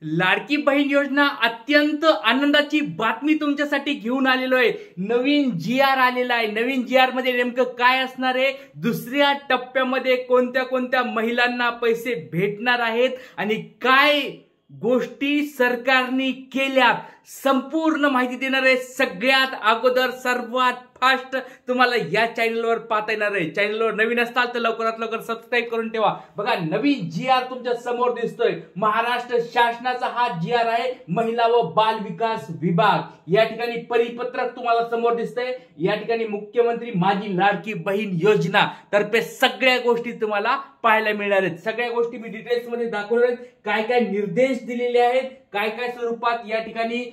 लाडकी बहीण योजना अत्यंत आनंदाची बातमी तुमच्यासाठी घेऊन आलेलो आहे। नवीन GR आलेला आहे। नवीन GR मध्ये नेमकं काय असणार आहे, दुसऱ्या टप्प्यामध्ये कोणत्या कोणत्या महिलांना पैसे भेटणार आहेत आणि काय गोष्टी सरकारने केल्यात, संपूर्ण माहिती देणार आहे। सगळ्यात अगोदर सर्वात फास्ट तुम्हाला या चॅनलवर पाहता येणार आहे। चॅनलवर नवीन असताल तर लवकरात लवकर सबस्क्राइब करून ठेवा। बघा, नवीन GR तुमच्या समोर दिसतोय। महाराष्ट्र शासनाचा हा GR आहे, महिला व बाल विकास विभाग। या ठिकाणी परिपत्रक तुम्हाला समोर दिसतंय। या ठिकाणी मुख्यमंत्री माझी लाडकी बहीण योजना तर्फे सगळ्या गोष्टी तुम्हाला पाहायला मिळणार आहेत। सगळ्या गोष्टी मी डिटेल्स मध्ये दाखवणार आहे। काय काय निर्देश दिलेले आहेत, काय काय स्वरूपात या ठिकाणी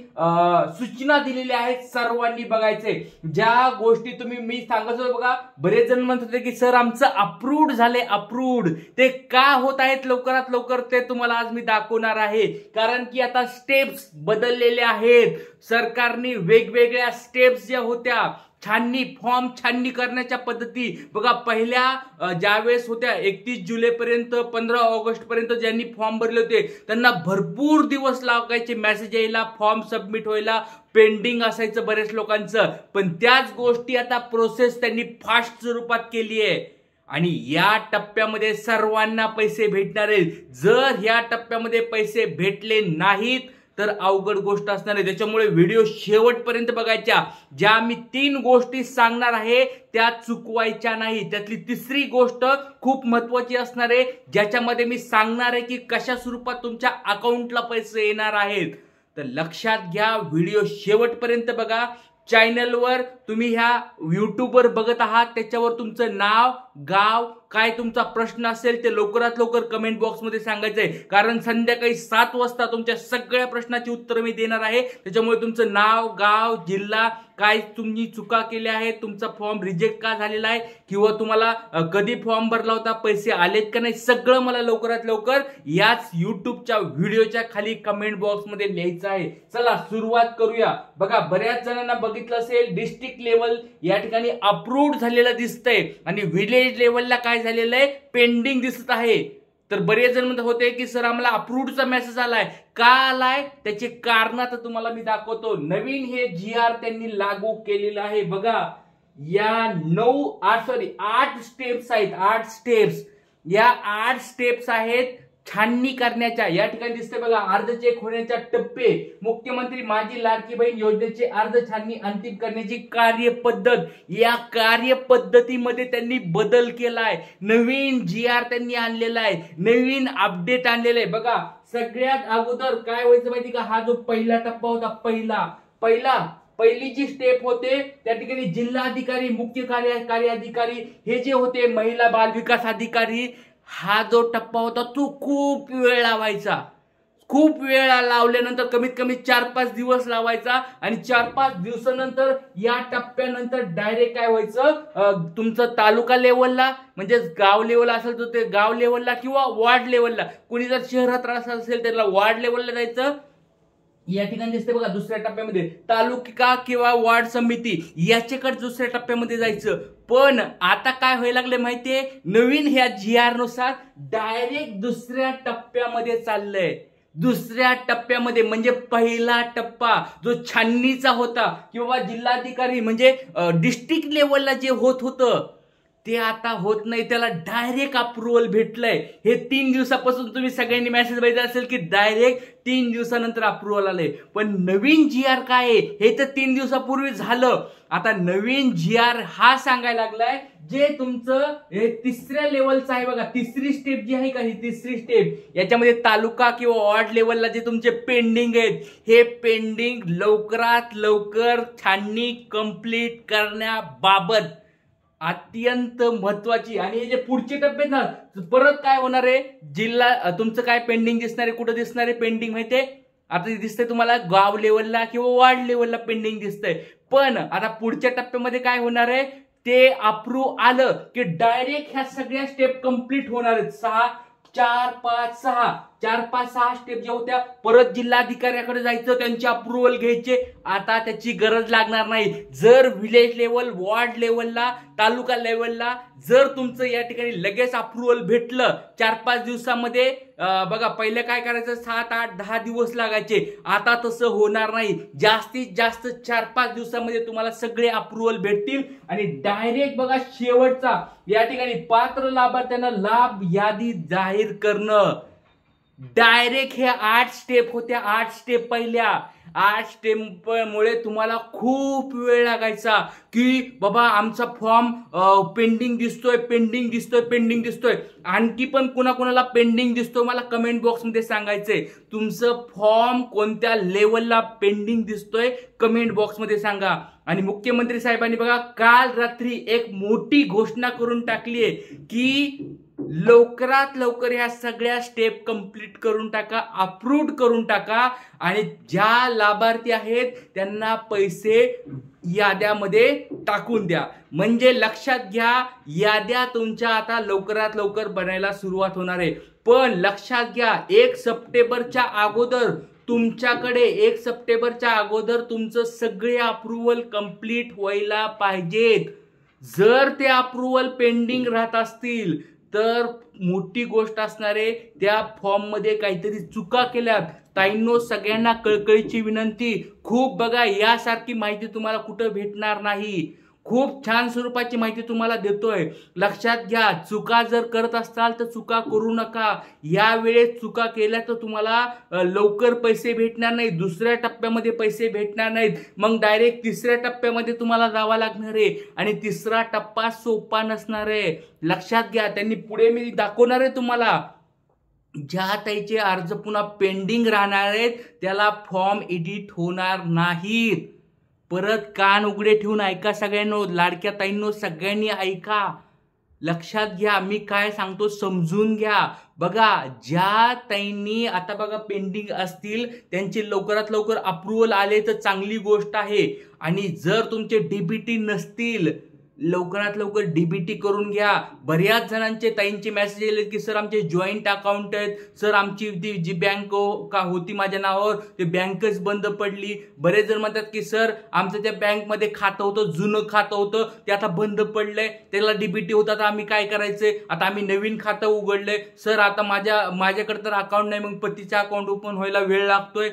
सूचना दिलेल्या आहेत, सर्वांनी बघायचे। ज्या गोष्टी मी सांगत होतो बघा, बरेच जण म्हणत होते की सर आमचं अप्रूव्ड झाले, अप्रूव्ड ते का होत आहेत लवकरात लवकर ते तुम्हाला आज मी दाखवणार आहे। कारण की आता स्टेप्स बदललेले आहेत। सरकारने वेगवेगळ्या स्टेप्स ज्या होत्या, फॉर्म छाननी करण्याच्या पद्धती बघा, पहिल्या ज्यावेळेस होत्या 31 जुलैपर्यंत 15 ऑगस्ट पर्यंत ज्यांनी फॉर्म भरले होते त्यांना भरपूर दिवस लागायचे मेसेज यायला, फॉर्म सबमिट व्हायला, पेंडिंग असायचं बरेच लोकांचं। पण त्याच गोष्टी आता प्रोसेस त्यांनी फास्ट स्वरूपात केली आहे आणि या टप्प्यामध्ये सर्वांना पैसे भेटणार आहेत। जर या टप्प्यामध्ये पैसे भेटले नाहीत तर अवघड गोष्ट असणार आहे। त्याच्यामुळे व्हिडिओ शेवटपर्यंत बघायच्या। ज्या मी 3 गोष्टी सांगणार आहे त्या चुकवायच्या नाही। त्यातली तिसरी गोष्ट खूप महत्त्वाची असणार आहे, ज्याच्यामध्ये मी सांगणार आहे की कशा स्वरूपात तुमच्या अकाउंटला पैसे येणार आहेत। तर लक्षात घ्या, व्हिडिओ शेवटपर्यंत बघा। चॅनलवर तुम्ही ह्या यूट्यूबवर बघत आहात, त्याच्यावर तुमचं नाव, गाव, काय तुमचा प्रश्न असेल ते लवकरात लवकर कमेंट बॉक्स मध्ये सांगायचंय। कारण संध्याकाळी 7 वाजता तुमच्या सगळ्या प्रश्नाची उत्तरं मी देणार आहे। त्याच्यामुळे तुमचं नाव, गाव, जिल्हा, काय तुम्ही चुका केल्या आहेत, तुमचा फॉर्म रिजेक्ट का झालेला आहे किंवा तुम्हाला कधी फॉर्म भरला होता, पैसे आलेत का नाही, सगळं मला लवकरात लवकर याच युट्यूबच्या व्हिडिओच्या खाली कमेंट बॉक्स मध्ये लिहायचं आहे। चला सुरुवात करूया। बघा, बऱ्याच जणांना बघितलं असेल डिस्ट्रिक्ट लेवल या ठिकाणी अप्रूव्ड झालेलं दिसतंय आणि विलेज लेवलला काय झालेलं आहे, पेंडिंग दिसत आहे। तर बरेच जण म्हणत होते की सर आम्हाला अप्रूव्डचा मेसेज आलाय, का आलाय त्याचे कारण आता तुम्हाला मी दाखवतो। नवीन हे GR त्यांनी लागू केलेलं आहे। बघा, या 8 स्टेप्स आहेत, 8 स्टेप्स। या 8 स्टेप्स आहेत छाननी करण्याच्या। या ठिकाणी दिसते बघा, अर्ज चेक होण्याच्या टप्पे, मुख्यमंत्री माझी लाडकी बहीण योजनेचे अर्ज छाननी अंतिम करण्याची कार्यपद्धत। या कार्यपद्धतीमध्ये त्यांनी बदल केलाय। नवीन GR त्यांनी आणलेला आहे, नवीन अपडेट आणलेलं आहे। बघा, सगळ्यात अगोदर काय व्हायचं माहिती का, हा जो पहिला टप्पा होता, पहिली जी स्टेप होते त्या ठिकाणी जिल्हाधिकारी, मुख्य कार्यकारी हे जे होते, महिला बाल विकास अधिकारी, हा जो टप्पा होता तो खूप वेळ लावायचा। खूप वेळ लावल्यानंतर कमीत कमी 4-5 दिवस लावायचा आणि 4-5 दिवसानंतर या टप्प्यानंतर डायरेक्ट काय व्हायचं, तुमचं तालुका लेवलला म्हणजे गाव लेवल असेल तर ते गाव लेवलला किंवा वार्ड लेवलला, कोणी जर शहरात राहत असेल त्याला वार्ड लेवलला जायचं। या ठिकाणी दिसते बघा, दुसऱ्या टप्प्यामध्ये तालुका किंवा वार्ड समिती याच्याकडे दुसऱ्या टप्प्यामध्ये जायचं। पण आता काय व्हायला लागले माहितीये, नवीन ह्या GR नुसार डायरेक्ट दुसऱ्या टप्प्यामध्ये चाललंय। दुसऱ्या टप्प्यामध्ये म्हणजे पहिला टप्पा जो छाननीचा होता किंवा जिल्हाधिकारी म्हणजे डिस्ट्रिक्ट लेवलला जे होत होतं ते आता होत नाही, त्याला डायरेक्ट अप्रुव्हल भेटलंय। हे 3 दिवसापासून तुम्ही सगळ्यांनी मेसेज बघितला असेल की डायरेक्ट 3 दिवसानंतर अप्रुव्हल आलंय। पण नवीन GR काय आहे हे तर 3 दिवसापूर्वी झालं। आता नवीन GR हा सांगायला लागलाय, जे तुमचं हे तिसऱ्या लेवलचं आहे बघा, तिसरी स्टेप जी आहे का, ही तिसरी स्टेप, याच्यामध्ये तालुका किंवा वार्ड लेवलला जे तुमचे पेंडिंग आहेत, हे पेंडिंग लवकरात लवकर छाननी कंप्लीट करण्याबाबत अत्यंत महत्वाची। आणि हे जे पुढचे टप्पे ना, परत काय होणार आहे, जिल्हा तुमचं काय पेंडिंग दिसणार आहे, कुठं दिसणार आहे पेंडिंग माहितीये, आता दिसतंय तुम्हाला गाव लेवलला किंवा वार्ड लेवलला पेंडिंग दिसतंय। पण आता पुढच्या टप्प्यामध्ये काय होणार आहे, ते अप्रूव्ह आलं की डायरेक्ट ह्या सगळ्या स्टेप कंप्लीट होणार आहेत। 6, 4, 5, 6 4-5-6 स्टेप ज्या होत्या परत जिल्हाधिकाऱ्याकडे जायचं, त्यांची अप्रुव्हल घ्यायचे. आता त्याची गरज लागणार नाही. जर विलेज लेवल, वॉर्ड लेवलला, तालुका लेवलला जर तुमचं या ठिकाणी लगेच अप्रुव्हल भेटलं 4-5 दिवसामध्ये, बघा पहिले काय करायचं 7-8-10 दिवस लागायचे, आता तसं होणार नाही. जास्तीत जास्त 4-5 दिवसामध्ये तुम्हाला सगळे अप्रुव्हल भेटतील आणि डायरेक्ट बघा शेवटचा या ठिकाणी पात्र लाभार्थ्यांना लाभ यादी जाहीर करणं. डायरेक्ट हे 8 स्टेप होत्या. 8 स्टेप पहिल्या 8 स्टेप मुळे तुम्हाला खूप वेळ लागायचा की बाबा आमचा फॉर्म पेंडिंग दिसतोय. आणखी पण कुणाकुणाला पेंडिंग दिसतोय मला कमेंट बॉक्स मध्ये सांगायचंय. तुमचं फॉर्म कोणत्या लेवलला पेंडिंग दिसतोय कमेंट बॉक्स मध्ये सांगा. आणि मुख्यमंत्री साहेबांनी बघा काल रात्री एक मोठी घोषणा करून टाकली आहे की लवकरात लवकर ह्या सगळ्या स्टेप कंप्लीट करून टाका, अप्रूव्ड करून टाका आणि ज्या लाभार्थी आहेत त्यांना पैसे याद्यामध्ये टाकून द्या. म्हणजे लक्षात घ्या याद्या तुमच्या आता लवकरात लवकर बनायला सुरुवात होणार आहे. पण लक्षात घ्या 1 सप्टेंबरच्या अगोदर तुमच्याकडे 1 सप्टेंबरच्या अगोदर तुमचं सगळे अप्रूव्हल कंप्लीट व्हायला पाहिजेत. जर ते अप्रूव्हल पेंडिंग राहत असतील तर मोठी गोष्ट असणार आहे. त्या फॉर्म मध्ये काहीतरी चुका केल्यात. ताईंनो सगळ्यांना कळकळीची विनंती, खूप बघा यासारखी माहिती तुम्हाला कुठं भेटणार नाही. खूप छान स्वरूपाची माहिती तुम्हाला देतोय. लक्षात घ्या चुका जर करत असाल तर चुका करू नका. यावेळेस चुका केल्या तर तुम्हाला लवकर पैसे भेटणार नाही, दुसऱ्या टप्प्यामध्ये पैसे भेटणार नाहीत. मग डायरेक्ट तिसऱ्या टप्प्यामध्ये तुम्हाला जावं लागणार आहे आणि तिसरा टप्पा सोपा नसणार आहे. लक्षात घ्या. त्यांनी पुढे मी दाखवणार आहे तुम्हाला ज्या ताईचे अर्ज पुन्हा पेंडिंग राहणार आहेत त्याला फॉर्म एडिट होणार नाहीत. परत कान उघडे ठेवून ऐका सगळ्यांनो, लाडक्या ताईंनो सगळ्यांनी ऐका. लक्षात घ्या मी काय सांगतो समजून घ्या. बघा ज्या ताईंनी आता बघा पेंडिंग असतील त्यांचे लवकरात लवकर अप्रूव्हल आले तर चांगली गोष्ट आहे. आणि जर तुमचे डीबीटी नसतील लवकरात लवकर डीबीटी करून घ्या. बऱ्याच जणांचे ताईंचे मेसेज आले की सर आमचे जॉईंट अकाउंट आहेत, सर आमची जी बँक का होती माझ्या नावावर ते बँकच बंद पडली. बरेच जण म्हणतात की सर आमचं त्या बँकमध्ये खातं होतं, जुनं खातं होतं ते आता बंद पडलंय, त्याला डीबीटी होता तर आम्ही काय करायचंय, आता आम्ही नवीन खातं उघडलंय सर, आता माझ्याकडे तर अकाउंट नाही, मग पतीचं अकाउंट ओपन व्हायला वेळ लागतोय.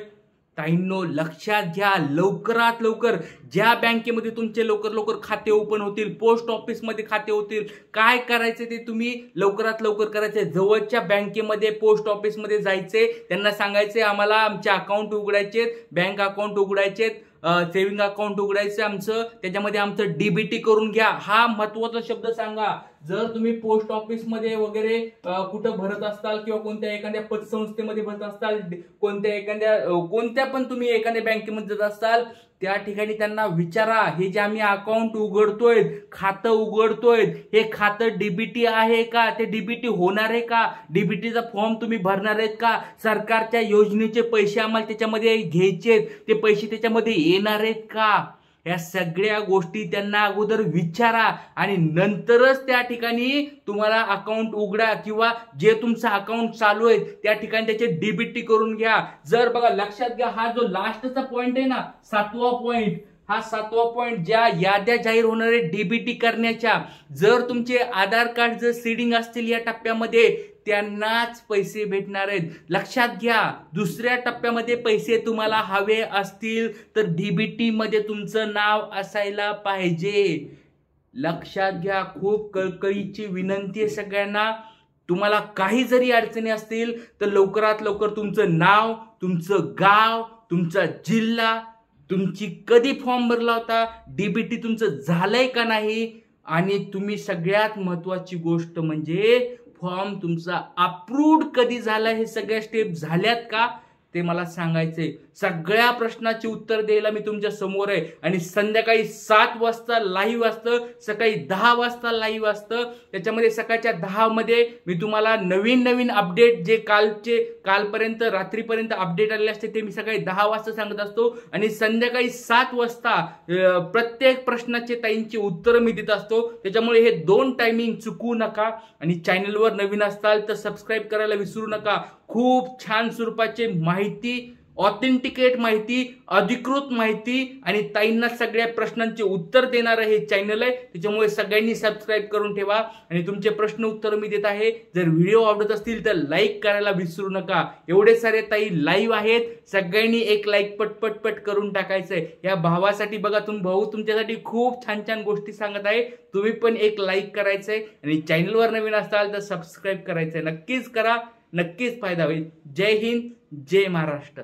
ताईंनो लक्षात घ्या लवकरात लवकर ज्या बँकेमध्ये तुमचे लवकर लवकर खाते ओपन होतील, पोस्ट ऑफिस मध्ये खाते होतील, काय करायचे ते तुम्ही लवकरात लवकर करायचे. जवळच्या बँकेमध्ये पोस्ट ऑफिस मध्ये जायचे, त्यांना सांगायचे आम्हाला आमचे अकाउंट उघडायचे, बँक अकाउंट उघडायचे, सेव्हिंग अकाउंट उघडायचं आमचं, त्याच्यामध्ये आमचं डीबीटी करून घ्या. हा महत्वाचा शब्द सांगा. जर तुम्ही पोस्ट ऑफिस मध्ये वगैरे कुठं भरत असताल किंवा कोणत्या एखाद्या पतसंस्थेमध्ये भरत असताल, कोणत्या पण तुम्ही एखाद्या बँकेमध्ये जात असताल त्या ठिकाणी त्यांना विचारा हे जे आम्ही अकाउंट उघडतोय, खातं उघडतोय, हे खातं डीबीटी आहे का, ते डीबीटी होणार आहे का, डीबीटीचा फॉर्म तुम्ही भरणार आहेत का, सरकारच्या योजनेचे पैसे आम्हाला त्याच्यामध्ये घ्यायचे, ते पैसे त्याच्यामध्ये येणार आहेत का, या सगळ्या गोष्टी त्यांना अगोदर विचारा आणि नंतरच त्या ठिकाणी तुम्हाला अकाउंट उघडा किंवा जे तुमचं अकाउंट चालू आहे त्या ठिकाणी त्याचे डीबीटी करून घ्या. जर बघा लक्षात घ्या हा जो लास्टचा पॉइंट आहे ना 7वा पॉइंट, हा 7वा पॉइंट ज्या याद्या जाहीर होणार आहे डीबीटी करण्याच्या, जर तुमचे आधार कार्ड जर सीडिंग असतील या टप्प्यामध्ये त्यांनाच पैसे भेटणार आहेत. लक्षात घ्या दुसऱ्या टप्प्यामध्ये पैसे तुम्हाला हवे असतील तर डीबीटी मध्ये तुमचं नाव असायला पाहिजे. लक्षात घ्या. खूप कळकळीची विनंती आहे सगळ्यांना, तुम्हाला काही जरी अडचणी असतील तर लवकरात लवकर तुमचं नाव, तुमचं गाव, तुमचा जिल्हा, तुमची कधी फॉर्म भरला होता, डीबीटी तुमचं झालंय का नाही, आणि तुम्ही सगळ्यात महत्वाची गोष्ट म्हणजे फॉर्म तुमचा अप्रूव्ड कधी झाला, हे सगळ्या स्टेप झाल्यात का ते मला सांगायचंय. सगळ्या प्रश्नाची उत्तर द्यायला मी तुमच्या समोर आहे. आणि संध्याकाळी 7 वाजता लाईव्ह असतं, सकाळी 10 वाजता लाईव्ह असतं. त्याच्यामध्ये सकाळच्या 10 मध्ये मी तुम्हाला नवीन नवीन अपडेट जे कालपर्यंत रात्रीपर्यंत अपडेट आलेले असते ते मी सकाळी 10 वाजता सांगत असतो. आणि संध्याकाळी 7 वाजता प्रत्येक प्रश्नाचे ताईंची उत्तर मी देत असतो. त्याच्यामुळे हे 2 टायमिंग चुकवू नका. आणि चॅनलवर नवीन असताल तर सबस्क्राईब करायला विसरू नका. खूप छान स्वरूपाचे माहिती, ऑथेंटिकेट माहिती, अधिकृत माहिती आणि ताईंना सगळ्या प्रश्नांचे उत्तर देणारं हे चॅनल आहे. त्याच्यामुळे सगळ्यांनी सबस्क्राईब करून ठेवा आणि तुमचे प्रश्न उत्तर मी देत आहे. जर व्हिडिओ आवडत असतील तर लाईक करायला विसरू नका. एवढे सारे ताई लाईव्ह आहेत, सगळ्यांनी एक लाईक पट करून टाकायचंय. या भावासाठी बघा, भाऊ तुमच्यासाठी खूप छान छान गोष्टी सांगत आहे. तुम्ही पण एक लाईक करायचंय आणि चॅनलवर नवीन असाल तर सबस्क्राईब करायचंय. नक्कीच करा, नक्कीच फायदा होईल. जय हिंद, जय महाराष्ट्र.